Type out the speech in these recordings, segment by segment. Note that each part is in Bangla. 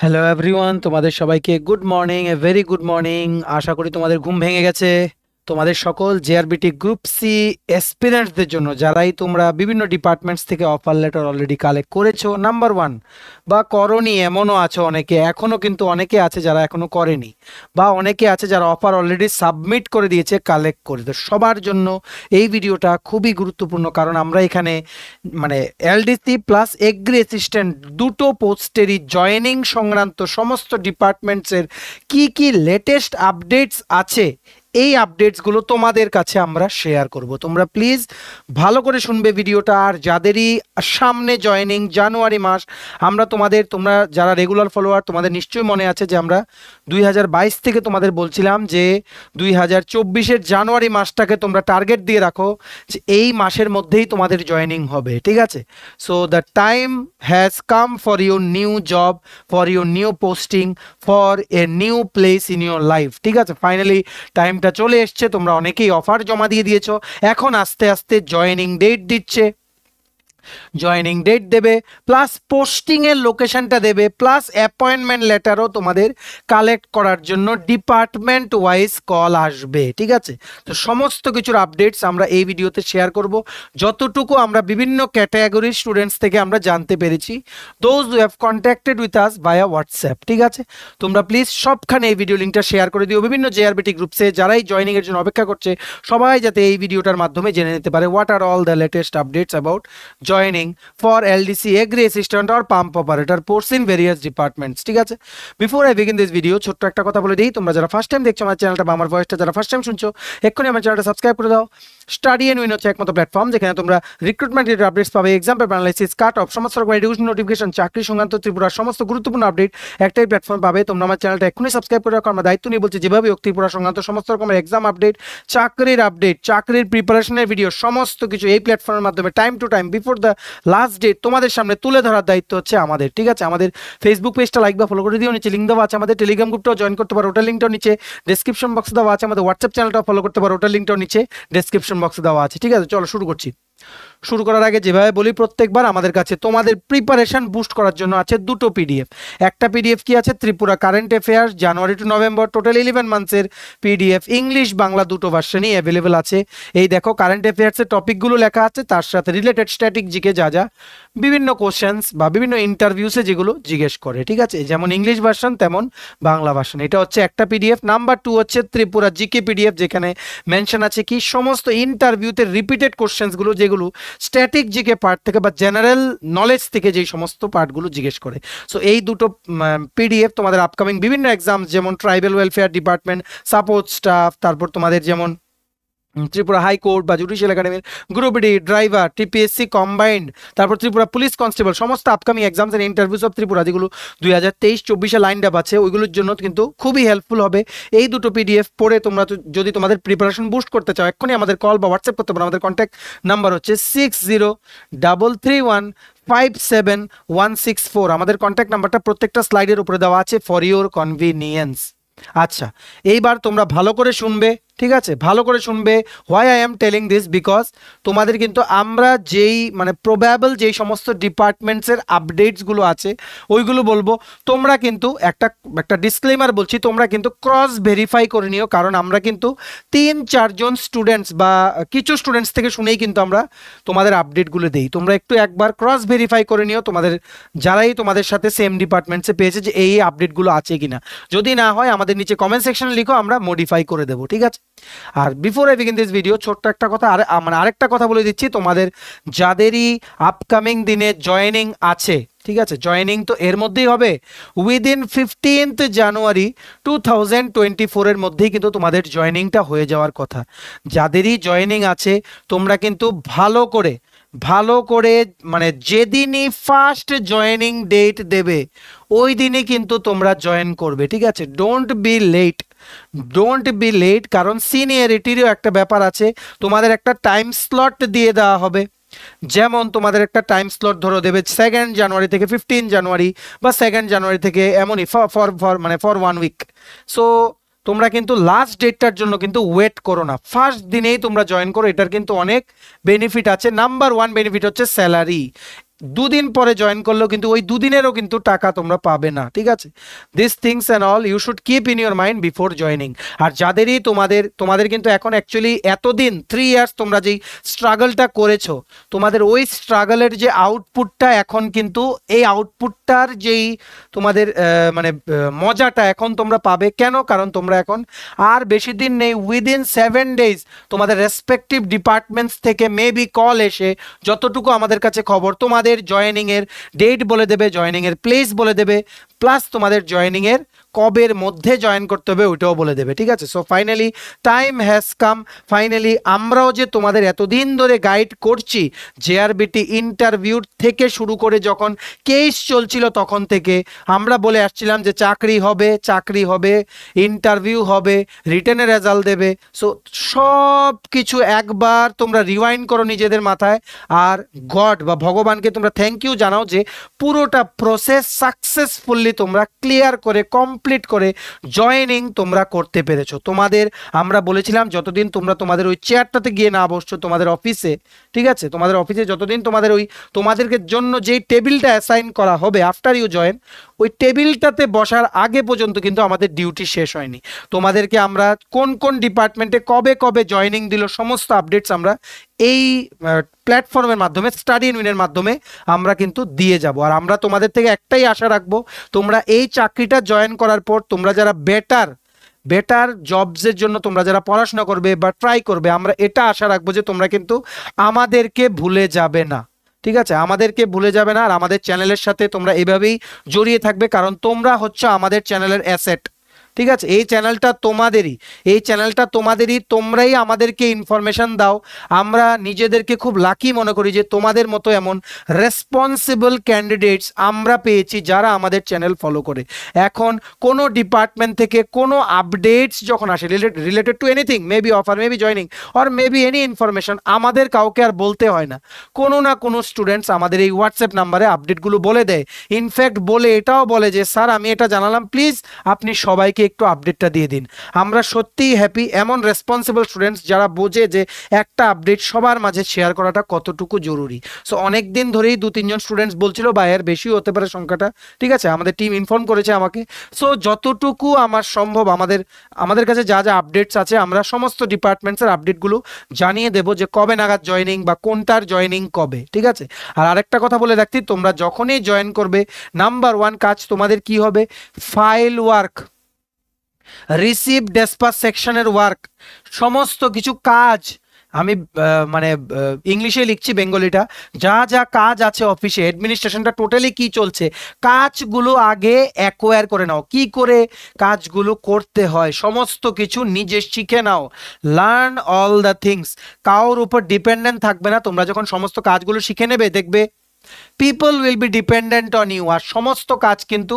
হ্যালো এভরিওয়ান, তোমাদের সবাইকে good morning, a very good morning. আশা করি তোমাদের ঘুম ভেঙে গেছে। তোমাদের সকল জেআরবিটি গ্রুপ সি অ্যাসপিরেন্টসদের জন্য, যারাই তোমরা বিভিন্ন ডিপার্টমেন্টস থেকে অফার লেটার অলরেডি কালেক্ট করেছো, নাম্বার ওয়ান, বা করনি এমনও আছো অনেকে, এখনও কিন্তু অনেকে আছে যারা এখনও করেনি, বা অনেকে আছে যারা অফার অলরেডি সাবমিট করে দিয়েছে কালেক্ট করে। তো সবার জন্য এই ভিডিওটা খুবই গুরুত্বপূর্ণ, কারণ আমরা এখানে মানে এলডিসি প্লাস এগ্রি অ্যাসিস্ট্যান্ট দুটো পোস্টেরই জয়েনিং সংক্রান্ত সমস্ত ডিপার্টমেন্টসের কি কি লেটেস্ট আপডেটস আছে, এই আপডেটসগুলো তোমাদের কাছে আমরা শেয়ার করব। তোমরা প্লিজ ভালো করে শুনবে ভিডিওটা। আর যাদেরই সামনে জয়েনিং জানুয়ারি মাস, তোমরা যারা রেগুলার ফলোয়ার, তোমাদের নিশ্চয়ই মনে আছে যে আমরা 2022 থেকে তোমাদের বলছিলাম যে 2024-এর জানুয়ারি মাসটাকে তোমরা টার্গেট দিয়ে রাখো যে এই মাসের মধ্যেই তোমাদের জয়েনিং হবে, ঠিক আছে? So the time has come for your new job, for your new posting, for a new place in your life, ঠিক আছে? ফাইনালি টাইমটা চলে এসছে। তোমরা অনেকেই অফার জমা দিয়ে দিয়েছো, এখন আস্তে আস্তে জয়েনিং ডেট দিচ্ছে, জয়েনিং ডেট দেবে, প্লাস পোস্টিংয়ের লোকেশনটা দেবে, প্লাস অ্যাপয়েন্টমেন্ট লেটারও তোমাদের কালেক্ট করার জন্য ডিপার্টমেন্ট ওয়াইজ কল আসবে, ঠিক আছে? তো সমস্ত কিছুর আপডেটস আমরা এই ভিডিওতে শেয়ার করব, যতটুকু আমরা বিভিন্ন ক্যাটাগরির স্টুডেন্টস থেকে আমরা জানতে পেরেছি, those who have contacted with us via WhatsApp, ঠিক আছে? তোমরা প্লিজ সবখানে এই ভিডিও লিঙ্কটা শেয়ার করে দিও বিভিন্ন জেআরবিটি গ্রুপসে, যারাই জয়েনিংয়ের জন্য অপেক্ষা করছে সবাই যাতে এই ভিডিওটার মাধ্যমে জেনে নিতে পারে what are all the latest updates about joining for LDC Agri Assistant or Pump Operator posts in various departments, ঠিক আছে? Before I begin this video, ছোট্ট একটা কথা বলে দিই, তোমরা যারা ফার্স্ট টাইম দেখছো আমার চ্যানেলটা বা আমার ভয়েসটা যারা ফার্স্ট টাইম শুনছো, এক্ষুনি আমার চ্যানেলটা সাবস্ক্রাইব করে দাও। স্টাডি এন্ড উইন হচ্ছে একমাত্র প্ল্যাটফর্ম যেখানে তোমরা রিক্রুটমেন্ট রিলেটেড আপডেটস পাবে, exam paper analysis, cut off, সমস্ত রকম এডুকেশন নোটিফিকেশন, চাকরি সংক্রান্ত ত্রিপুরার সমস্ত গুরুত্বপূর্ণ আপডেট একটাই প্ল্যাটফর্ম পাবে। তোমরা আমার চ্যানেলটা এক্ষুনি সাবস্ক্রাইব করে রাখো। আমরা দায়িত্ব নিয়ে বলছি, যেভাবে হোক ত্রিপুরা সংক্রান্ত সমস্ত রকমের এক্সাম আপডেট, চাকরির আপডেট, চাকরির প্রিপারেশনের ভিডিও, সমস্ত কিছু এই প্ল্যাটফর্মের মাধ্যমে time to time before the last date তোমাদের সামনে তুলে ধরার দায়িত্ব হচ্ছে আমাদের, ঠিক আছে? আমাদের ফেসবুক পেজটা লাইক বা ফলো করে দিও, নিচে লিঙ্ক দেওয়া আছে, আমাদের টেলিগ্রাম গ্রুপটাও জয়েন করতে পারো, ওটার লিঙ্কটাও নিচে ডেসক্রিপশন বক্সে দেওয়া আছে, আমাদের হোয়াটসঅ্যাপ চ্যানেলটাও ফলো করতে পারো, ওটার লিঙ্কটাও নিচে ডেসক্রিপশন বক্সে দেওয়া আছে, ঠিক আছে? চলো শুরু করছি। শুরু করার আগে যেভাবে বলি প্রত্যেকবার, আমাদের কাছে তোমাদের প্রিপারেশন বুস্ট করার জন্য আছে দুটো পিডিএফ। একটা পিডিএফ কি আছে, Tripura current affairs January to November total 11 মান্থসের পিডিএফ, ইংলিশ বাংলা দুটো ভার্সনই অ্যাভেলেবেল আছে। এই দেখো, কারেন্ট অ্যাফেয়ার্সের টপিকগুলো লেখা আছে, তার সাথে রিলেটেড স্ট্যাটিক জিকে যা যা বিভিন্ন কোশ্চেন্স বা বিভিন্ন ইন্টারভিউসে যেগুলো জিজ্ঞেস করে, ঠিক আছে? যেমন ইংলিশ ভার্সন তেমন বাংলা ভার্সন। এটা হচ্ছে একটা পিডিএফ। নাম্বার টু হচ্ছে ত্রিপুরা জিকে পিডিএফ, যেখানে মেনশন আছে কি সমস্ত ইন্টারভিউতে রিপিটেড কোশ্চেন্সগুলো, যেগুলো স্ট্যাটিক জিকে পার্ট থেকে বা জেনারেল নলেজ থেকে যেই সমস্ত পার্টগুলো জিজ্ঞেস করে। সো এই দুটো পিডিএফ তোমাদের আপকামিং বিভিন্ন এক্সাম, যেমন tribal welfare department, support staff, তারপর তোমাদের যেমন ত্রিপুরা হাইকোর্ট বা জুডিশিয়াল একাডেমির group D, driver, TPSC combined, তারপর ত্রিপুরা পুলিশ কনস্টেবল, সমস্ত upcoming exams and interviews of Tripura, যেগুলো 2023-24-এ লাইন আপ আছে, ওইগুলোর জন্য কিন্তু খুবই হেল্পফুল হবে এই দুটো পিডিএফ পড়ে। তোমরা যদি তোমাদের প্রিপারেশন বুস্ট করতে চাও, এক্ষুনি আমাদের কল বা হোয়াটসঅ্যাপ করতে পারো। আমাদের কন্ট্যাক্ট নাম্বার হচ্ছে 6033157164। আমাদের কন্ট্যাক্ট নাম্বারটা প্রত্যেকটা স্লাইডের উপরে দেওয়া আছে ফর ইউর কনভিনিয়েন্স। আচ্ছা, এইবার তোমরা ভালো করে শুনবে, ঠিক আছে? ভালো করে শুনবে। Why I am telling this, because তোমাদের কিন্তু আমরা যেই প্রবাবল যেই সমস্ত ডিপার্টমেন্টসের আপডেটসগুলো আছে ওইগুলো বলবো। তোমরা কিন্তু একটা ডিসক্লেমার বলছি, তোমরা কিন্তু ক্রস ভেরিফাই করে নিও, কারণ আমরা কিন্তু 3-4 জন স্টুডেন্টস বা কিছু স্টুডেন্টস থেকে শুনেই কিন্তু আমরা তোমাদের আপডেটগুলো দেই। তোমরা একটু একবার ক্রস ভেরিফাই করে নিও, যারাই তোমাদের সাথে সেম ডিপার্টমেন্টসে পেয়েছে, যে এই আপডেটগুলো আছে কিনা। যদি না হয় আমাদের নিচে কমেন্ট সেকশনে লিখো, আমরা মডিফাই করে দেবো, ঠিক আছে? আর before I begin this video, ছোট্ট একটা কথা, আরেকটা কথা বলে দিচ্ছি, তোমাদের যাদেরই আপকামিং দিনে জয়েনিং আছে, ঠিক আছে? জয়েনিং তো এর মধ্যেই হবে, উইদিন 15th জানুয়ারি 2024-এর মধ্যেই কিন্তু তোমাদের জয়েনিংটা হয়ে যাওয়ার কথা। যাদেরই জয়েনিং আছে, তোমরা কিন্তু ভালো করে যেদিনই ফার্স্ট জয়েনিং ডেট দেবে ওই দিনই কিন্তু তোমরা জয়েন করবে, ঠিক আছে? ডোন্ট বি লেট, কারণ সিনিয়রিটিরও একটা ব্যাপার আছে। তোমাদের একটা টাইম স্লট দিয়ে দেওয়া হবে, যেমন তোমাদের একটা টাইম স্লট ধরো দেবে 2nd জানুয়ারি থেকে 15 জানুয়ারি, বা 2nd জানুয়ারি থেকে, এমনই ফর 1 উইক। সো তোমরা কিন্তু লাস্ট ডেটটার জন্য কিন্তু ওয়েট করো না, ফার্স্ট দিনেই তোমরা জয়েন করো। এটার কিন্তু অনেক বেনিফিট আছে। নাম্বার 1 বেনিফিট হচ্ছে স্যালারি। দুদিন পরে জয়েন করলেও কিন্তু ওই দুদিনেরও কিন্তু টাকা তোমরা পাবে না, ঠিক আছে? This things and all you should keep in your mind before joining. আর যাদেরই তোমাদের কিন্তু এখন অ্যাকচুয়ালি এতদিন 3 ইয়ার্স তোমরা যেই স্ট্রাগলটা করেছো, তোমাদের ওই স্ট্রাগলের যে আউটপুটটা এখন কিন্তু এই আউটপুটটার যেই তোমাদের মানে মজাটা এখন তোমরা পাবে। কেন? কারণ তোমরা এখন আর বেশি দিন নেই, উইদিন 7 ডেজ তোমাদের রেসপেক্টিভ ডিপার্টমেন্টস থেকে মেবি কল এসে যতটুকু আমাদের কাছে খবর, তোমাদের জয়েনিংয়ের ডেট বলে দেবে, জয়েনিংয়ের প্লেস বলে দেবে, প্লাস তোমাদের জয়েনিংয়ের কবের মধ্যে জয়েন করতে হবে ওইটাও বলে দেবে, ঠিক আছে? So finally time has come. Finally আমরাও যে তোমাদের এতদিন ধরে গাইড করছি, জেআরবিটি ইন্টারভিউর থেকে শুরু করে যখন কেস চলছিল তখন থেকে আমরা বলে আসছিলাম যে চাকরি হবে, চাকরি হবে, ইন্টারভিউ হবে, রিটেনের রেজাল্ট দেবে। সো সব কিছু একবার তোমরা রিওয়াইন্ড করো নিজেদের মাথায়, আর গড বা ভগবানকে তোমরা থ্যাংক ইউ জানাও যে পুরোটা প্রসেস সাকসেসফুলি তোমরা ক্লিয়ার করে কমপ্লিট করে জয়েনিং তোমরা করতে পেরেছো। তোমাদের আমরা বলেছিলাম যতদিন তোমরা তোমাদের ওই চেয়ারটাতে গিয়ে না বসছো তোমাদের অফিসে, ঠিক আছে, তোমাদের অফিসে যতদিন তোমাদের ওই তোমাদেরকে জন্য যেই টেবিলটা অ্যাসাইন করা হবে আফটার ইউ জয়েন, ওই টেবিলটাতে বসার আগে পর্যন্ত কিন্তু আমাদের ডিউটি শেষ হয়নি। তোমাদেরকে আমরা কোন কোন ডিপার্টমেন্টে কবে কবে জয়েনিং দিল সমস্ত আপডেটস আমরা এই প্ল্যাটফর্মের মাধ্যমে, স্টাডি ইউনিয়নের মাধ্যমে আমরা কিন্তু দিয়ে যাব। আর আমরা তোমাদের থেকে একটাই আশা রাখবো, তোমরা এই চাকরিটা জয়েন করার পর তোমরা যারা বেটার জবসের জন্য তোমরা যারা পড়াশোনা করবে বা ট্রাই করবে, আমরা এটা আশা রাখবো যে তোমরা কিন্তু আমাদেরকে ভুলে যাবে না, ঠিক আছে? আমাদেরকে ভুলে যাবে না, আর আমাদের চ্যানেলের সাথে তোমরা এভাবেই জড়িয়ে থাকবে, কারণ তোমরা হচ্ছে আমাদের চ্যানেলের অ্যাসেট, ঠিক আছে? এই চ্যানেলটা তোমাদেরই, তোমরাই আমাদেরকে ইনফরমেশন দাও। আমরা নিজেদেরকে খুব লাকি মনে করি যে তোমাদের মতো এমন রেসপন্সিবল ক্যান্ডিডেটস আমরা পেয়েছি যারা আমাদের চ্যানেল ফলো করে। এখন কোনো ডিপার্টমেন্ট থেকে কোনো আপডেটস যখন আসে related to anything, maybe offer, maybe joining, or maybe any information, আমাদের কাউকে আর বলতে হয় না। কোনো না কোনো স্টুডেন্টস আমাদের এই হোয়াটসঅ্যাপ নাম্বারে আপডেটগুলো বলে দেয়। ইনফ্যাক্ট এটাও বলে যে স্যার আমি এটা জানালাম, প্লিজ আপনি সবাইকে একটু আপডেটটা দিয়ে দিন। আমরা সত্যিই হ্যাপি এমন রেসপন্সিবল স্টুডেন্টস যারা বোঝে যে একটা আপডেট সবার মাঝে শেয়ার করাটা কতটুকু জরুরি। সো অনেক দিন ধরেই 2-3 জন স্টুডেন্টস বলছিল বা এর বেশিও হতে পারে সংখ্যাটা, ঠিক আছে? আমাদের টিম ইনফর্ম করেছে আমাকে। সো যতটুকু আমার সম্ভব আমাদের কাছে যা যা আপডেটস আছে আমরা সমস্ত ডিপার্টমেন্টসের আপডেটগুলো জানিয়ে দেবো যে কবে নাগাদ জয়েনিং বা কোনটার জয়েনিং কবে, ঠিক আছে? আর আরেকটা কথা বলে রাখছি, তোমরা যখনই জয়েন করবে নাম্বার 1 কাজ তোমাদের কি হবে, ফাইল ওয়ার্ক, রিসিভ ডেসপাস সেকশনের ওয়ার্ক, সমস্ত কিছু কাজ আমি মানে ইংলিশে লিখছি, বেঙ্গলিটা, যা যা কাজ আছে অফিসে অ্যাডমিনিস্ট্রেশনটা টোটালি কি চলছে, কাজগুলো আগে অ্যাকোয়ার করে নাও, কি করে কাজগুলো করতে হয় সমস্ত কিছু নিজে শিখে নাও। লার্ন অল দ্য থিংস, কারোর উপর ডিপেন্ডেন্ট থাকবে না। তোমরা যখন সমস্ত কাজগুলো শিখে নেবে দেখবে people will be dependent on you, আর সমস্ত কাজ কিন্তু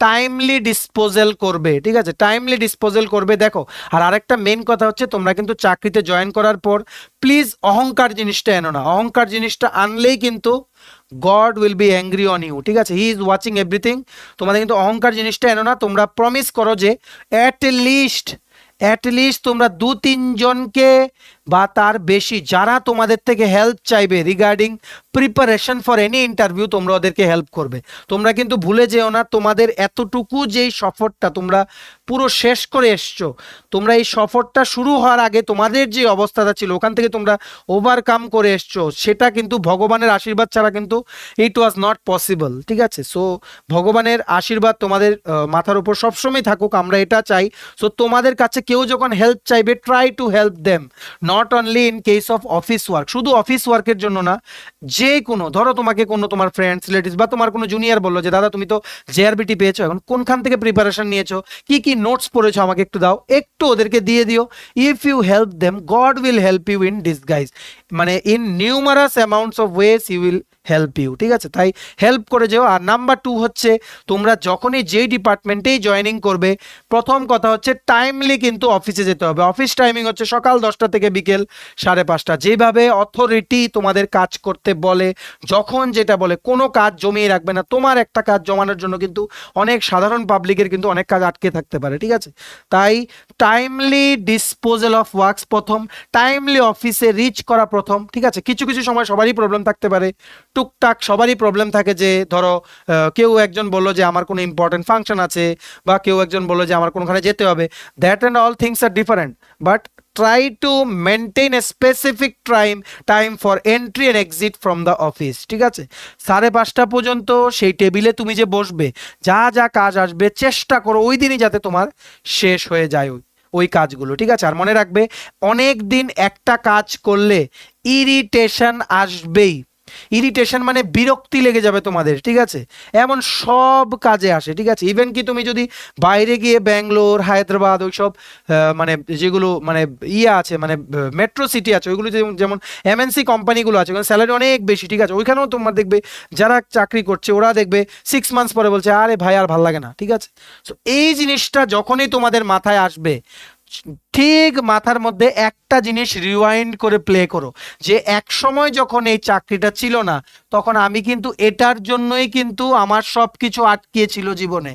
টাইমলি ডিসপোজাল করবে, ঠিক আছে? টাইমলি ডিসপোজাল করবে। দেখো, আর আরেকটা মেন কথা হচ্ছে তোমরা কিন্তু চাকরিতে জয়েন করার পর প্লিজ অহংকার জিনিসটা এনো না। অহংকার জিনিসটা আনলেই কিন্তু God will be angry on you, ঠিক আছে? He is watching everything. তোমাদের কিন্তু অহংকার জিনিসটা এনো না। তোমরা প্রমিস করো যে অ্যাটলিস্ট তোমরা 2-3 জনকে বা তার বেশি যারা তোমাদের থেকে হেল্প চাইবে regarding preparation for any interview, তোমরা ওদেরকে হেল্প করবে। তোমরা কিন্তু ভুলে যেও না তোমাদের এতটুকু যেই সফরটা তোমরা পুরো শেষ করে এসছো, তোমরা এই সফরটা শুরু হওয়ার আগে তোমাদের যে অবস্থাটা ছিল ওখান থেকে তোমরা ওভারকাম করে এসছো, সেটা কিন্তু ভগবানের আশীর্বাদ ছাড়া কিন্তু ইট ওয়াজ নট পসিবল, ঠিক আছে? সো ভগবানের আশীর্বাদ তোমাদের মাথার উপর সবসময় থাকুক, আমরা এটা চাই। সো তোমাদের কাছে কেউ যখন হেল্প চাইবে, try to help them, not only in case of office work. শুধু অফিস ওয়ার্কের জন্য না, যে কোনো, ধরো তোমাকে কোনো তোমার ফ্রেন্ডস রিলেটিভস বা তোমার কোনো জুনিয়র বললো যে দাদা তুমি তো জেআরবিটি পেয়েছো, এখন কোনখান থেকে প্রিপারেশন নিয়েছো, কি কি নোটস পড়েছো আমাকে একটু দাও, একটু ওদেরকে দিয়ে দিও। If you help them, God will help you in disguise, মানে in numerous amounts of ways he will help you, ঠিক আছে? তাই হেল্প করে যেও। আর নাম্বার 2 হচ্ছে তোমরা যখনই যেই ডিপার্টমেন্টেই জয়েনিং করবে, প্রথম কথা হচ্ছে টাইমলি কিন্তু অফিসে যেতে হবে। অফিস টাইমিং হচ্ছে সকাল 10টা থেকে বিকেল বিকেল 5:30। যেভাবে অথরিটি তোমাদের কাজ করতে বলে, যখন যেটা বলে, কোনো কাজ জমিয়ে রাখবে না। তোমার একটা কাজ জমানোর জন্য কিন্তু অনেক সাধারণ পাবলিকের কিন্তু অনেক কাজ আটকে থাকতে পারে, ঠিক আছে? তাই টাইমলি ডিসপোজাল অফ ওয়ার্কস প্রথম, টাইমলি অফিসে রিচ করা প্রথম, ঠিক আছে? কিছু কিছু সময় সবারই প্রবলেম থাকতে পারে, টুকটাক সবারই প্রবলেম থাকে, যে ধরো কেউ একজন বললো যে আমার কোনো ইম্পর্টেন্ট ফাংশন আছে, বা কেউ একজন বললো যে আমার কোনোখানে যেতে হবে। That and all things are different, but try to maintain a specific time for entry and exit from the office, ঠিক আছে? 5:30 পর্যন্ত সেই টেবিলে তুমি যে বসবে, যা যা কাজ আসবে চেষ্টা করো ওই দিনই যাতে তোমার শেষ হয়ে যায় ওই কাজগুলো, ঠিক আছে? আর মনে রাখবে, অনেক দিন একটা কাজ করলে ইরিটেশন আসবেই। ইরিটেশন মানে বিরক্তি লেগে যাবে তোমাদের, ঠিক আছে? এমন সব কাজে আসে, ঠিক আছে? ইভেন কি তুমি যদি বাইরে গিয়ে ব্যাঙ্গালোর, হায়দ্রাবাদ, ওইসব মানে যেগুলো মানে আছে, মানে মেট্রো সিটি আছে, ওইগুলো যেমন এমএনসি কোম্পানিগুলো আছে, ওখানে স্যালারি অনেক বেশি, ঠিক আছে? ওইখানেও তোমার দেখবে যারা চাকরি করছে ওরা দেখবে 6 মান্থস পরে বলছে আরে ভাই আর ভাল লাগে না, ঠিক আছে? সো এই জিনিসটা যখনই তোমাদের মাথায় আসবে, ঠিক মাথার মধ্যে একটা জিনিস রিওয়াইন্ড করে প্লে করো, যে এক সময় যখন এই চাকরিটা ছিল না, তখন আমি কিন্তু এটার জন্যই কিন্তু আমার সব কিছু আটকিয়েছিল জীবনে।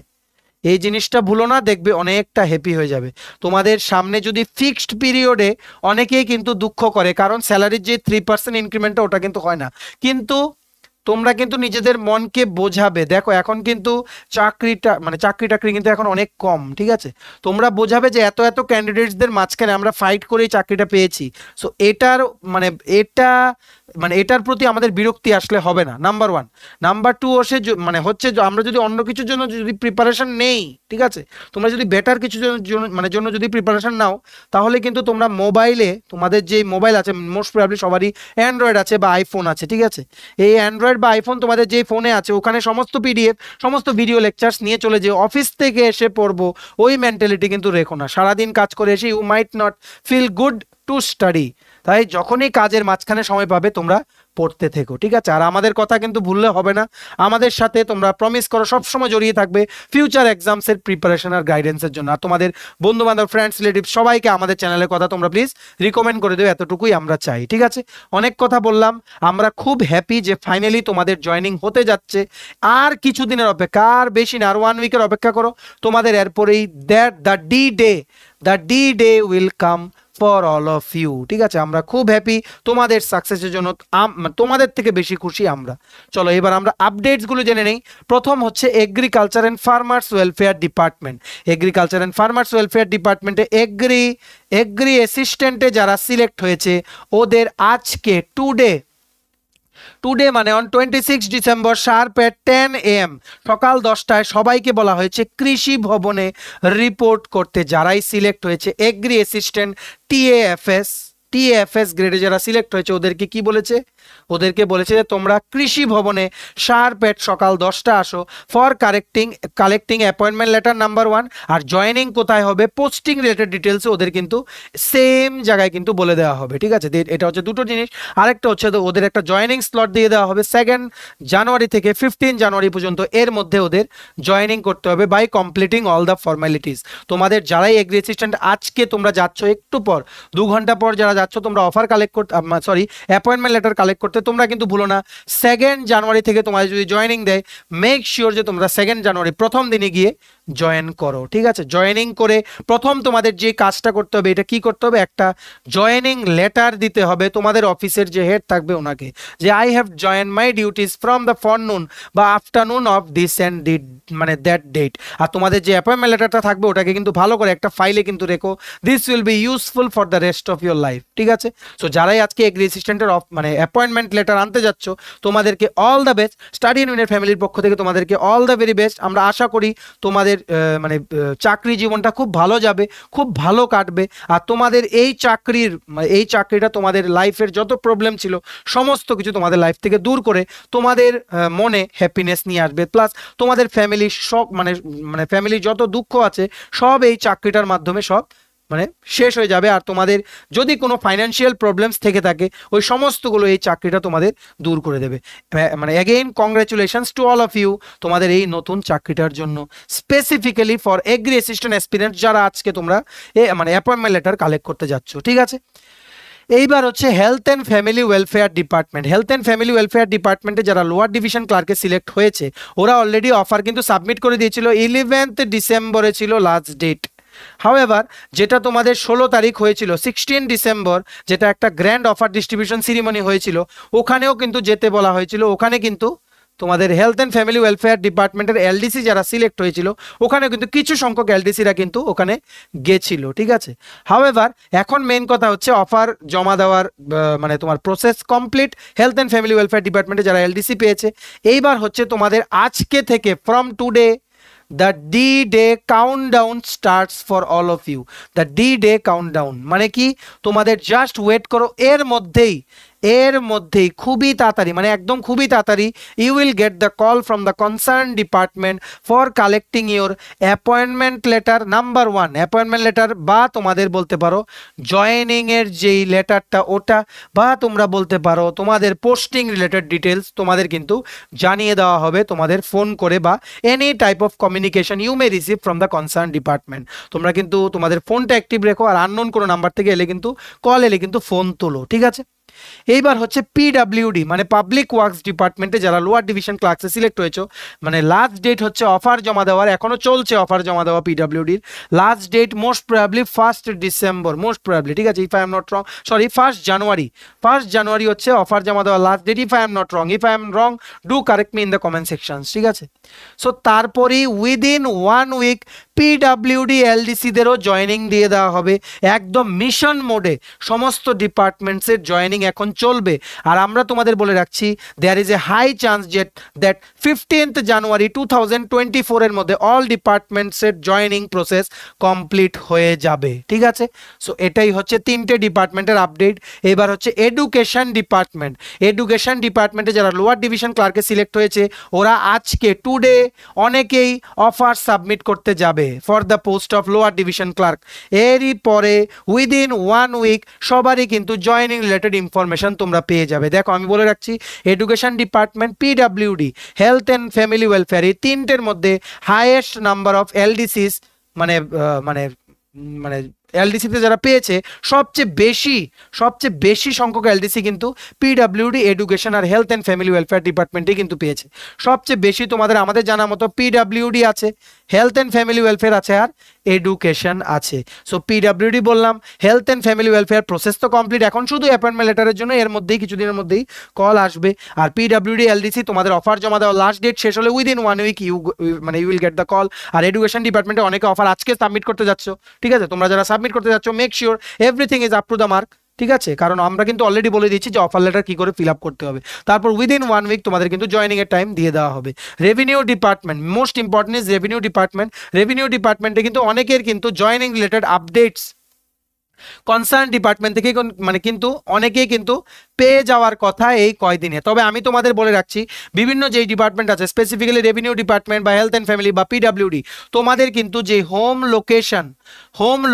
এই জিনিসটা ভুলো না, দেখবে অনেকটা হ্যাপি হয়ে যাবে। তোমাদের সামনে যদি ফিক্সড পিরিয়ডে অনেকেই কিন্তু দুঃখ করে, কারণ স্যালারির যে 3% ইনক্রিমেন্টটা ওটা কিন্তু হয় না। কিন্তু তোমরা কিন্তু নিজেদের মনকে বোঝাবে, দেখো এখন কিন্তু চাকরি টাকরি কিন্তু এখন অনেক কম, ঠিক আছে? তোমরা বোঝাবে যে এত এত ক্যান্ডিডেটসদের মাঝখানে আমরা ফাইট করে এই চাকরিটা পেয়েছি। সো এটার প্রতি আমাদের বিরক্তি আসলে হবে না, নাম্বার 1। নাম্বার 2 হচ্ছে আমরা যদি অন্য কিছুর জন্য যদি প্রিপারেশন নেই, ঠিক আছে? তোমরা যদি বেটার কিছু জন্য যদি প্রিপারেশন নাও, তাহলে কিন্তু তোমরা মোবাইলে, তোমাদের যে মোবাইল আছে, মোস্ট প্রবাবলি সবারই অ্যান্ড্রয়েড আছে বা আইফোন আছে, ঠিক আছে? এই অ্যান্ড্রয়েড বা আইফোন তোমাদের যে ফোনে আছে, ওখানে সমস্ত পিডিএফ, সমস্ত ভিডিও লেকচার্স নিয়ে চলে যে অফিস থেকে এসে পড়বো, ওই মেন্টালিটি কিন্তু রেখো না। সারাদিন কাজ করে এসে you might not feel good to study. তাই যখনই কাজের মাঝখানে সময় পাবে তোমরা পড়তে থেকো, ঠিক আছে? আর আমাদের কথা কিন্তু ভুললে হবে না, আমাদের সাথে তোমরা প্রমিস করো সবসময় জড়িয়ে থাকবে ফিউচার এক্সামসের প্রিপারেশন আর গাইডেন্সের জন্য। আর তোমাদের বন্ধু বান্ধব, ফ্রেন্ডস, রিলেটিভ সবাইকে আমাদের চ্যানেলের কথা তোমরা প্লিজ রিকমেন্ড করে দেবে, এতটুকুই আমরা চাই, ঠিক আছে? অনেক কথা বললাম, আমরা খুব হ্যাপি যে ফাইনালি তোমাদের জয়েনিং হতে যাচ্ছে। আর কিছুদিনের অপেক্ষা, আর বেশি না, আর 1 উইকের অপেক্ষা করো, তোমাদের এরপরেই the D day will come for all of you, ঠিক আছে? আমরা খুব হ্যাপি তোমাদের সাকসেসের জন্য, তোমাদের থেকে বেশি খুশি আমরা। চলো এবার আমরা আপডেটসগুলো জেনে নেই। প্রথম হচ্ছে agriculture and farmers welfare department. Agriculture and farmers welfare ডিপার্টমেন্টে এগ্রি অ্যাসিস্ট্যান্টে যারা সিলেক্ট হয়েছে, ওদের আজকে টুডে মানে on 26 December sharp at 10 AM, সকাল 10টায় সবাইকে বলা হয়েছে কৃষি ভবনে রিপোর্ট করতে। যারাই সিলেক্ট হয়েছে এগ্রি অ্যাসিস্ট্যান্ট টিএএফএস গ্রেডে যারা সিলেক্ট হয়েছে, ওদেরকে কি বলেছে? ওদেরকে বলেছে যে তোমরা কৃষি ভবনে শার্প এট সকাল 10টা আসো for collecting appointment letter number 1। আর জয়েনিং কোথায় হবে, পোস্টিং রিলেটেড ডিটেলস ওদের কিন্তু সেম জায়গায় কিন্তু বলে দেওয়া হবে, ঠিক আছে? এটা হচ্ছে দুটো জিনিস। আরেকটা হচ্ছে ওদের একটা জয়েনিং স্লট দিয়ে দেওয়া হবে 2 জানুয়ারি থেকে 15 জানুয়ারি পর্যন্ত, এর মধ্যে ওদের জয়েনিং করতে হবে by completing all the formalities. তোমাদের যারাই এগ্রি অ্যাসিস্ট্যান্ট আজকে তোমরা যাচ্ছ, একটু পর 2 ঘন্টা পর যারা যাচ্ছ, তোমরা অফার কালেক্ট করতে, অ্যাপয়েন্টমেন্ট লেটার কালেক্ট করতে, তোমরা কিন্তু ভুলো না 2 জানুয়ারি থেকে তোমাদের যদি জয়েনিং দেয়, মেক শিওর যে তোমরা 2 জানুয়ারি প্রথম দিনে গিয়ে জয়েন করো, ঠিক আছে? জয়েনিং করে প্রথম তোমাদের যে কাজটা করতে হবে, এটা কি করতে হবে, একটা জয়েনিং লেটার দিতে হবে তোমাদের অফিসের যে হেড থাকবে ওনাকে, যে I have join my duties from the forenoon বা আফটারনুন অফ দিস অ্যান্ড মানে দ্যাট ডেট। আর তোমাদের যে অ্যাপয়েন্টমেন্ট লেটারটা থাকবে ওটাকে কিন্তু ভালো করে একটা ফাইলে কিন্তু রেখো, this will be useful for the rest of your life, ঠিক আছে? সো যারাই আজকে এগ্রি অ্যাসিস্ট্যান্টের অ্যাপয়েন্টমেন্ট লেটার আনতে যাচ্ছ, তোমাদেরকে all the best. Study in উইনের ফ্যামিলির পক্ষ থেকে তোমাদেরকে অল দ্য ভেরি বেস্ট। আমরা আশা করি তোমাদের চাকরি জীবনটা খুব ভালো যাবে, খুব ভালো কাটবে। আর তোমাদের এই চাকরিটা তোমাদের লাইফের যত প্রবলেম ছিল সমস্ত কিছু তোমাদের লাইফ থেকে দূর করে তোমাদের মনে হ্যাপিনেস নিয়ে আসবে। প্লাস তোমাদের ফ্যামিলির সব ফ্যামিলির যত দুঃখ আছে সব এই চাকরিটার মাধ্যমে সব শেষ হয়ে যাবে। আর তোমাদের যদি কোনো ফাইন্যান্সিয়াল প্রবলেমস থেকে থাকে, ওই সমস্তগুলো এই চাকরিটা তোমাদের দূর করে দেবে। Again congratulations to all of you তোমাদের এই নতুন চাকরিটার জন্য, specifically for agri assistant aspirants যারা আজকে তোমরা অ্যাপয়েন্টমেন্ট লেটার কালেক্ট করতে যাচ্ছ, ঠিক আছে? এইবার হচ্ছে health and family welfare department. Health and family welfare ডিপার্টমেন্টে যারা লোয়ার ডিভিশন ক্লার্কে সিলেক্ট হয়েছে ওরা অলরেডি অফার কিন্তু সাবমিট করে দিয়েছিল। 11th ডিসেম্বরে ছিল লাস্ট ডেট। হাউএভার যেটা তোমাদের 16 তারিখ হয়েছিল 16 ডিসেম্বর, যেটা একটা গ্র্যান্ড অফার ডিস্ট্রিবিউশন সিরিমনি হয়েছিল, ওখানেও কিন্তু যেতে বলা হয়েছিল। ওখানে কিন্তু তোমাদের হেলথ অ্যান্ড ফ্যামিলি ওয়েলফেয়ার ডিপার্টমেন্টের এলডিসি যারা সিলেক্ট হয়েছিল ওখানে কিন্তু কিছু সংখ্যক এলডিসিরা কিন্তু ওখানে গেছিল, ঠিক আছে। হাউএভার এখন মেইন কথা হচ্ছে অফার জমা দেওয়ার মানে তোমার process complete health and family welfare ডিপার্টমেন্টে যারা এলডিসি পেয়েছে। এইবার হচ্ছে তোমাদের আজকে থেকে from today the D-Day countdown starts for all of you. The D-Day countdown মানে কি, তোমাদের জাস্ট ওয়েট করো, এর মধ্যেই খুবই তাড়াতাড়ি, মানে একদম খুবই তাড়াতাড়ি you will get the call from the concern department for collecting your appointment letter number 1 appointment letter, বা তোমাদের বলতে পারো জয়েনিং এর যেই লেটারটা ওটা, বা তোমরা বলতে পারো তোমাদের পোস্টিং রিলেটেড ডিটেলস তোমাদের কিন্তু জানিয়ে দেওয়া হবে তোমাদের ফোন করে, বা any type of communication you may receive from the concern department. তোমরা কিন্তু তোমাদের ফোনটা অ্যাক্টিভ রেখো, আর আননোন কোনো নাম্বার থেকে এলে কিন্তু কল এলে কিন্তু ফোন তোলো, ঠিক আছে। এইবার হচ্ছে পিডাব্লিউডি মানে পাবলিক ওয়ার্কস ডিপার্টমেন্টে যারা লোয়ার ডিভিশন ক্লার্কসে সিলেক্ট হয়েছে, মানে লাস্ট ডেট হচ্ছে অফার জমা দেওয়ার, এখনো চলছে অফার জমা দেওয়া পিডাব্লিউডির। Last date most probably 1 December, most probably, ঠিক আছে। If I am not wrong, sorry 1 January হচ্ছে অফার জমা দেওয়ার last date. If I am not wrong, if I am wrong do correct me in the comment sections, ঠিক আছে। সো তারপরেই উইদিন 1 উইক পিডাব্লিউডি এলডিসিদেরও জয়েনিং দিয়ে দেওয়া হবে। একদম মিশন মোডে সমস্ত ডিপার্টমেন্টসের জয়েনিং এখন চলবে। আর আমরা তোমাদের বলে রাখছি there is a high chance that 15th January 2024 এর মধ্যে অল ডিপার্টমেন্টসের জয়েনিং প্রসেস কমপ্লিট হয়ে যাবে, ঠিক আছে। সো এটাই হচ্ছে 3টে ডিপার্টমেন্টের আপডেট। এবার হচ্ছে এডুকেশন ডিপার্টমেন্টে যারা লোয়ার ডিভিশন ক্লার্কে সিলেক্ট হয়েছে ওরা আজকে টুডে অনেকেই অফার সাবমিট করতে যাবে for the post of lower division clerk. এরই পরে উইদিন 1 উইক সবারই কিন্তু জয়েনিং রিলেটেড ইনফরমেশন তোমরা পেয়ে যাবে। দেখো আমি বলে রাখছি education department, PWD, health and family welfare, এই 3টের মধ্যে হাইয়েস্ট নাম্বার অফ এলডিসিস মানে মানে মানে এলডিসিতে যারা পেয়েছে সবচেয়ে বেশি সংখ্যক এলডিসি কিন্তু পিডাব্লিউডি, এডুকেশন আর হেলথ অ্যান্ড ফ্যামিলি ওয়েলফেয়ার ডিপার্টমেন্টে কিন্তু পেয়েছে সবচেয়ে বেশি। তোমাদের আমাদের জানা মতো পিডাব্লিউডি আছে, হেলথ অ্যান্ড ফ্যামিলি ওয়েলফেয়ার আছে, আর এডুকেশন আছে। সো পিডাব্লিউডি বললাম, health and family welfare process তো কমপ্লিট, এখন শুধু অ্যাপয়েন্টমেন্ট লেটারের জন্য এর মধ্যেই কিছুদিনের মধ্যেই কল আসবে। আর পিডাব্লিউডি এলডিসি তোমাদের অফার জমা দেওয়া লাস্ট ডেট শেষ হলে within 1 week you will get the call. আর এডুকেশন ডিপার্টমেন্টে অনেকে অফার আজকে সাবমিট করতে যাচ্ছ, ঠিক আছে। তোমরা যারা সাবমিট করতে যাচ্ছ make sure everything is up to the mark, ঠিক আছে। কারণ আমরা কিন্তু অলরেডি বলে দিচ্ছি যে অফার লেটার কি করে ফিল আপ করতে হবে। তারপর উইদিন 1 উইক তোমাদের কিন্তু জয়েনিং এর টাইম দিয়ে দেওয়া হবে। Revenue department, most important is revenue ডিপার্টমেন্টে কিন্তু অনেকের কিন্তু joining related updates concern department থেকে মানে কিন্তু অনেকেই কিন্তু পেয়ে যাওয়ার কথা এই কয়দিনে। তবে আমি তোমাদের বলে রাখছি বিভিন্ন যেই ডিপার্টমেন্ট আছে, স্পেসিফিক্যালি রেভিনিউ ডিপার্টমেন্ট বা হেলথ অ্যান্ড ফ্যামিলি বা পিডাব্লিউডি, তোমাদের কিন্তু যে হোম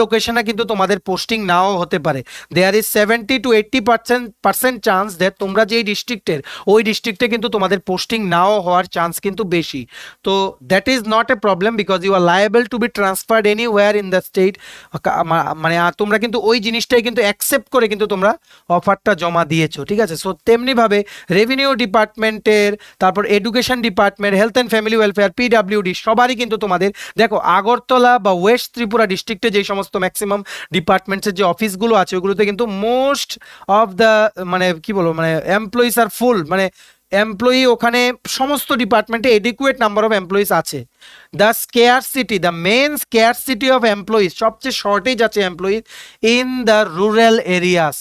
লোকেশনে কিন্তু তোমাদের পোস্টিং নাও হতে পারে। There is 70 to 80% chance that তোমরা যেই ডিস্ট্রিক্টের ওই ডিস্ট্রিক্টে কিন্তু তোমাদের পোস্টিং নাও হওয়ার চান্স কিন্তু বেশি। তো that is not a problem because you are liable to be transferred anywhere in the state. মানে তোমরা কিন্তু ওই জিনিসটাই কিন্তু অ্যাকসেপ্ট করে কিন্তু তোমরা অফারটা জমা দিয়েছো, ঠিক আছে। সো তেমনিভাবে রেভিনিউ ডিপার্টমেন্টের, তারপর education department, health and family welfare, PWD সবারই কিন্তু তোমাদের দেখো আগরতলা বা ওয়েস্ট ত্রিপুরা ডিস্ট্রিক্টে যেই সমস্ত ম্যাক্সিমাম ডিপার্টমেন্টসের যে অফিসগুলো আছে ওগুলোতে কিন্তু মোস্ট অফ দ্য মানে কি বলবো মানে এমপ্লয়িজ আর ফুল, মানে এমপ্লয়ি ওখানে সমস্ত ডিপার্টমেন্টে এডিকুয়েট নাম্বার অফ এমপ্লয়িজ আছে। The main scarcity of employees, সবচেয়ে শর্টেজ আছে employees in the rural areas,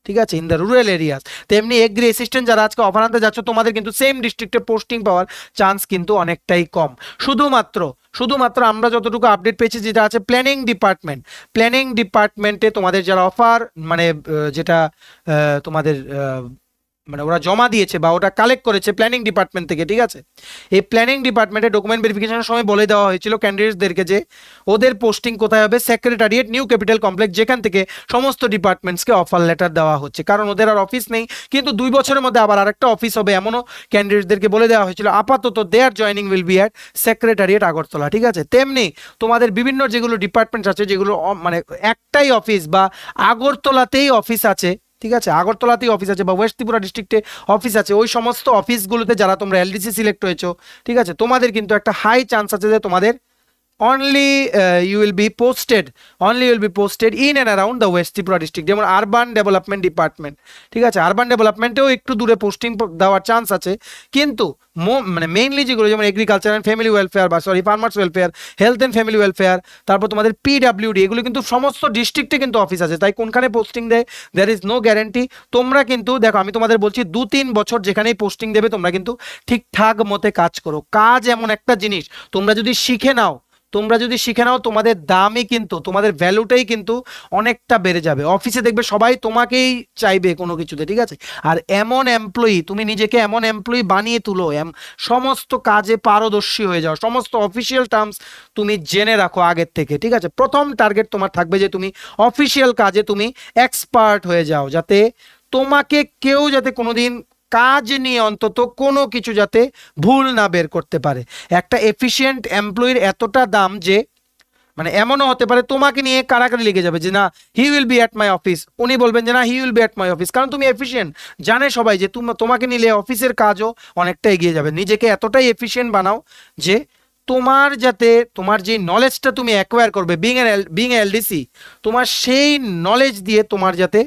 ঠিক আছে, ইন দ্য রুরাল এরিয়াস। তেমনি এগ্রি অ্যাসিস্ট্যান্ট যারা আজকে অফার আনতে যাচ্ছ তোমাদের কিন্তু সেম ডিস্ট্রিক্টে পোস্টিং পাওয়ার চান্স কিন্তু অনেকটাই কম। শুধুমাত্র আমরা যতটুকু আপডেট পেয়েছি যেটা আছে প্ল্যানিং ডিপার্টমেন্টে তোমাদের যারা অফার মানে যেটা তোমাদের মানে ওরা জমা দিয়েছে বা ওটা কালেক্ট করেছে প্ল্যানিং ডিপার্টমেন্ট থেকে, ঠিক আছে। এই প্ল্যানিং ডিপার্টমেন্টে ডকুমেন্ট ভেরিফিকেশনের সময় বলে দেওয়া হয়েছিল ক্যান্ডিডেটসদেরকে যে ওদের পোস্টিং কোথায় হবে, সেক্রেটারিয়েট নিউ ক্যাপিটাল কমপ্লেক্স, যেখান থেকে সমস্ত ডিপার্টমেন্টসকে অফার লেটার দেওয়া হচ্ছে। কারণ ওদের আর অফিস নেই, কিন্তু 2 বছরের মধ্যে আবার আরেকটা অফিস হবে এমনও ক্যান্ডিডেটসদেরকে বলে দেওয়া হয়েছিল। আপাতত their joining will be at secretariat Agartala, ঠিক আছে। তেমনি তোমাদের বিভিন্ন যেগুলো ডিপার্টমেন্টস আছে যেগুলো মানে একটাই অফিস বা আগরতলাতেই অফিস আছে, ঠিক আছে, আগরতলাতেই অফিস আছে বা ওয়েস্ট ত্রিপুরা ডিস্ট্রিক্টে অফিস আছে, ওই সমস্ত অফিসগুলোতে যারা তোমরা এলডিসি সিলেক্ট হয়েছো, ঠিক আছে, তোমাদের কিন্তু একটা হাই চান্স আছে যে তোমাদের only you will be posted in and around the West Tripura district, যেমন আরবান ডেভেলপমেন্ট ডিপার্টমেন্ট, ঠিক আছে, আরবান ডেভেলপমেন্টেও একটু দূরে পোস্টিং দেওয়ার চান্স আছে, কিন্তু মানে মেইনলি যেগুলো যেমন এগ্রিকালচার অ্যান্ড ফ্যামিলি ওয়েলফেয়ার বা farmers welfare, health and family welfare, তারপর তোমাদের পিডাব্লিউডি, এগুলো কিন্তু সমস্ত ডিস্ট্রিক্টে কিন্তু অফিস আছে, তাই কোনখানে পোস্টিং দেয় দ্যার ইজ নো গ্যারান্টি। তোমরা কিন্তু দেখো আমি তোমাদের বলছি 2-3 বছর যেখানেই পোস্টিং দেবে তোমরা কিন্তু ঠিকঠাক মতে কাজ করো। কাজ এমন একটা জিনিস তোমরা যদি শিখে নাও তোমাদের দামই কিন্তু, তোমাদের ভ্যালুটাই কিন্তু অনেকটা বেড়ে যাবে। অফিসে দেখবে সবাই তোমাকেই চাইবে কোনো কিছুতে, ঠিক আছে, আর এমন এমপ্লয়ি, তুমি নিজেকে এমন এমপ্লয়ি বানিয়ে তুলো, সমস্ত কাজে পারদর্শী হয়ে যাও, সমস্ত অফিসিয়াল টার্মস তুমি জেনে রাখো আগের থেকে, ঠিক আছে। প্রথম টার্গেট তোমার থাকবে যে তুমি অফিসিয়াল কাজে তুমি এক্সপার্ট হয়ে যাও, যাতে তোমাকে কেউ যাতে কোনোদিন কাজ নিয়ে অন্তত কোনো কিছু যাতে ভুল না বের করতে পারে। একটা এফিশিয়েন্ট এমপ্লয়ির এতটা দাম যে মানে এমনও হতে পারে তোমাকে নিয়ে কারাকারি লেগে যাবে যে না he will be at my office, উনি বলবেন যে না he will be at my office, কারণ তুমি এফিশিয়েন্ট। জানে সবাই যে তোমাকে নিলে অফিসের কাজও অনেকটা এগিয়ে যাবে। নিজেকে এতটাই এফিশিয়েন্ট বানাও যে তোমার যাতে তোমার যে নলেজটা তুমি অ্যাকোয়ার করবে বিং এলডিসি, তোমার সেই নলেজ দিয়ে তোমার যাতে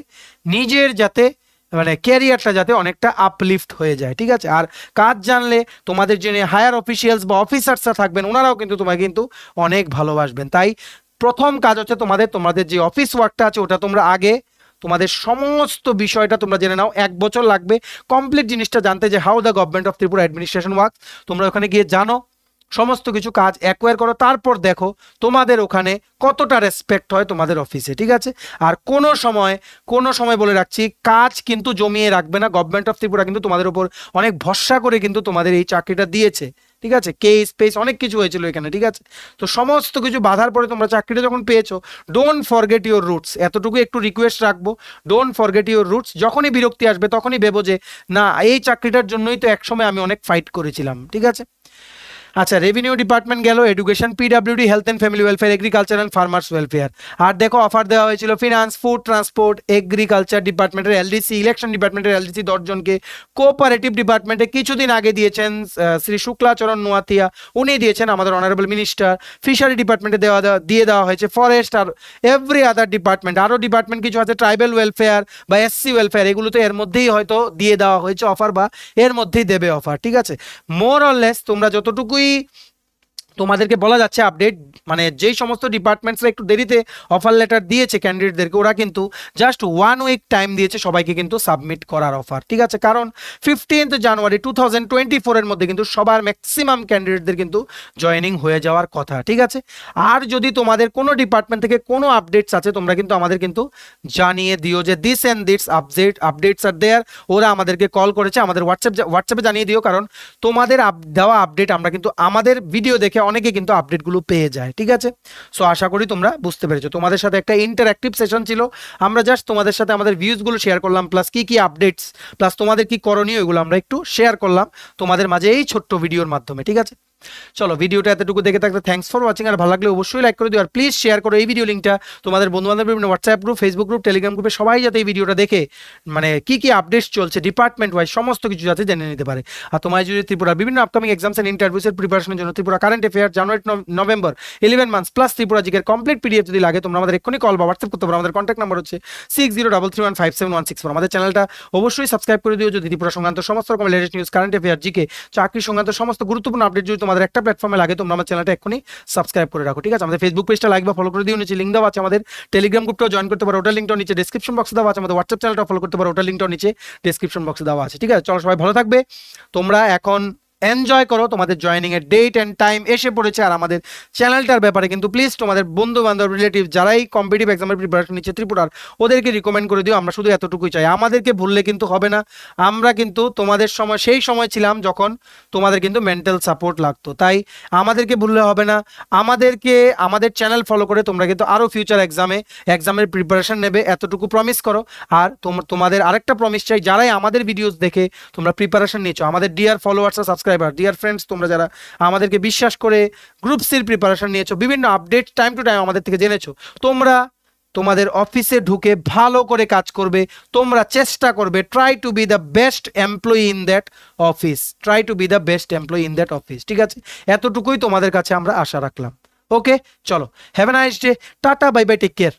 নিজের যাতে মানে ক্যারিয়ারটা যাতে অনেকটা আপলিফট হয়ে যায়, ঠিক আছে। আর কাজ জানলে তোমাদের জন্য হায়ার অফিসিয়ালস বা অফিসার্সরা থাকবেন, ওনারাও কিন্তু তোমাকে কিন্তু অনেক ভালোবাসবেন। তাই প্রথম কাজ হচ্ছে তোমাদের যে অফিস ওয়ার্কটা আছে ওটা তোমরা আগে তোমাদের সমস্ত বিষয়টা তোমরা জেনে নাও। 1 বছর লাগবে কমপ্লিট জিনিসটা জানতে, যে how the government of Tripura administration work. তোমরা ওখানে গিয়ে জানো, সমস্ত কিছু কাজ অ্যাকোয়ার করো, তারপর দেখো তোমাদের ওখানে কতটা রেসপেক্ট হয় তোমাদের অফিসে, ঠিক আছে। আর কোনো সময় বলে রাখছি, কাজ কিন্তু জমিয়ে রাখবে না। গভর্নমেন্ট অফ ত্রিপুরা কিন্তু তোমাদের উপর অনেক ভরসা করে কিন্তু তোমাদের এই চাকরিটা দিয়েছে, ঠিক আছে। কেস পেস অনেক কিছু হয়েছিল এখানে, ঠিক আছে। তো সমস্ত কিছু বাধার পরে তোমরা চাকরিটা যখন পেয়েছো, ডোন্ট ফরগেট ইউর রুটস। এতটুকু একটু রিকোয়েস্ট রাখবো, ডোন্ট ফরগেট ইউর রুটস। যখনই বিরক্তি আসবে তখনই ভেবো যে না এই চাকরিটার জন্যই তো একসময় আমি অনেক ফাইট করেছিলাম, ঠিক আছে। আচ্ছা, রেভিনিউ ডিপার্টমেন্ট গেল, education, PWD, health and family welfare, agriculture and farmers welfare. আর দেখো অফার দেওয়া হয়েছিল ফিনান্স, ফুড, ট্রান্সপোর্ট, এগ্রিকালচার ডিপার্টমেন্টের এলডিসি, ইলেকশন ডিপার্টমেন্টের এলডিসি 10 জনকে, কোঅপারেটিভ ডিপার্টমেন্টে কিছুদিন আগে দিয়েছেন শ্রী শুক্লাচরণ নোয়াতিয়া, উনি দিয়েছেন আমাদের অনারেবল মিনিস্টার। ফিশারি ডিপার্টমেন্টে দিয়ে দেওয়া হয়েছে, ফরেস্ট আর এভরি আদার ডিপার্টমেন্ট, আরও ডিপার্টমেন্ট কিছু আছে, ট্রাইবাল ওয়েলফেয়ার বা এসসি ওয়েলফেয়ার, এগুলোতে এর মধ্যেই হয়তো দিয়ে দেওয়া হয়েছে অফার বা এর মধ্যেই দেবে অফার, ঠিক আছে। মোর অর লেস তোমরা যতটুকুই তোমাদেরকে বলা যাচ্ছে আপডেট, মানে যেই সমস্ত ডিপার্টমেন্টসরা একটু দেরিতে অফার লেটার দিয়েছে ক্যান্ডিডেটদেরকে, ওরা কিন্তু জাস্ট 1 উইক টাইম দিয়েছে সবাইকে কিন্তু সাবমিট করার অফার, ঠিক আছে। কারণ 15 জানুয়ারি 2024 এর মধ্যে কিন্তু সবার ম্যাক্সিমাম ক্যান্ডিডেটদের কিন্তু জয়েনিং হয়ে যাওয়ার কথা, ঠিক আছে। আর যদি তোমাদের কোনো ডিপার্টমেন্ট থেকে কোনো আপডেটস আছে তোমরা কিন্তু আমাদের কিন্তু জানিয়ে দিও যে দিস অ্যান্ড দিস আপডেটস আর দেয়ার। ওরা আমাদেরকে কল করেছে, আমাদের হোয়াটসঅ্যাপে জানিয়ে দিও, কারণ তোমাদের দেওয়া আপডেট আমরা কিন্তু আমাদের ভিডিও দেখে অনেকে কিন্তু আপডেটগুলো পেয়ে যায়, ঠিক আছে। সো আশা করি তোমরা বুঝতে পেরেছো। তোমাদের সাথে একটা ইন্টারঅ্যাক্টিভ সেশন ছিল, আমরা জাস্ট তোমাদের সাথে আমাদের ভিউজগুলো শেয়ার করলাম, প্লাস কি আপডেটস, প্লাস তোমাদের কি করণীয়, এগুলো আমরা একটু শেয়ার করলাম তোমাদের মাঝে এই ছোট্ট ভিডিওর মাধ্যমে, ঠিক আছে। চলো ভিডিওটা এতটুকু দেখে থাকলে থ্যাঙ্কস ফর ওয়াচিং। আর ভালো লাগলে অবশ্যই লাইক করে দিও, আর প্লিজ শেয়ার করো এই ভিডিও লিঙ্কটা তোমাদের বন্ধুবান্ধব, বিভিন্ন WhatsApp group, Facebook group, Telegram গ্রুপে সবাই যাতে এই ভিডিওটা দেখে মানে কি আপডেটস চলছে ডিপার্টমেন্ট ওয়াইজ সমস্ত কিছু যাতে জেনে নিতে পারে। আর তোমার যদি ত্রিপুরার বিভিন্ন আপকামিং এক্সামস এন্ড ইন্টারভিউসের প্রিপারেশনের জন্য ত্রিপুরা কারেন্ট অ্যাফেয়ার জানুয়ারি নভেম্বর 11 মান্থস প্লাস ত্রিপুরা জিকের কমপ্লিট পিডিএফ যদি লাগে তোমরা আমাদের এক্ষুনি কল বা হোয়াটসঅ্যাপ করতে পারো। আমাদের কন্ট্যাক্ট নাম্বার হচ্ছে 6033157164। আমাদের চ্যানেলটা অবশ্যই সাবস্ক্রাইব করে দিও যদি ত্রিপুরা সংক্রান্ত সমস্ত রকম latest news, current affair, GK, চাকরি সংক্রান্ত সমস্ত গুরুত্বপূর্ণ আপডেট যদি তোমাদের একটা প্ল্যাটফর্মে লাগে তোমরা আমার চ্যানেলটা এক্ষুনি সাবস্ক্রাইব করে রাখো, ঠিক আছে। আমাদের ফেসবুক পেজটা লাইক বা ফলো করে দিও, নিচে লিঙ্ক দেওয়া আছে, আমাদের টেলিগ্রাম গ্রুপটাও জয়েন করতে পারো, ওটার লিঙ্কটাও নিচে ডেসক্রিপশন বক্সে দেওয়া আছে, আমাদের হোয়াটসঅ্যাপ চ্যানেলটা ফলো করতে পারো, ওটার লিঙ্কটাও নিচে ডেসক্রিপশন বক্সে দেওয়া আছে, ঠিক আছে। চলো সবাই ভালো থাকবে, তোমরা এখন এনজয় করো, তোমাদের জয়েনিং এর ডেট এন্ড টাইম এসে পড়েছে। আর আমাদের চ্যানেলটার ব্যাপারে কিন্তু প্লিজ তোমাদের বন্ধু বান্ধব, রিলেটিভ যারাই কম্পিটিটিভ এক্সামের প্রিপারেশন নিচ্ছে ত্রিপুরার, ওদেরকে রিকমেন্ড করে দিও। আমরা শুধু এতটুকুই চাই, আমাদেরকে ভুললে কিন্তু হবে না। আমরা কিন্তু তোমাদের সেই সময় ছিলাম যখন তোমাদের কিন্তু মেন্টাল সাপোর্ট লাগতো, তাই আমাদেরকে ভুললে হবে না। আমাদের চ্যানেল ফলো করে তোমরা কিন্তু আরও ফিউচার এক্সামের প্রিপারেশন নেবে, এতটুকু প্রমিস করো। আর তোমাদের আরেকটা প্রমিস চাই, যারাই আমাদের ভিডিওস দেখে তোমরা প্রিপারেশন নিচ্ছ, আমাদের ডিয়ার ফলোয়ার্স আর সাবস্ক্রাইবার, ডিয়ার ফ্রেন্ডস, তোমরা যারা আমাদেরকে বিশ্বাস করে গ্রুপ সির প্রিপারেশন নিয়েছো, বিভিন্ন আপডেট টাইম টু টাইম আমাদের থেকে জেনেছো, তোমাদের অফিসে ঢুকে ভালো করে কাজ করবে, তোমরা চেষ্টা করবে try to B the best employee in that office, try to B the best employee in that office. ঠিক আছে, এতটুকুই তোমাদের কাছে আমরা আশা রাখলাম। ওকে, চলো, have a nice day, tata, bye bye, take care.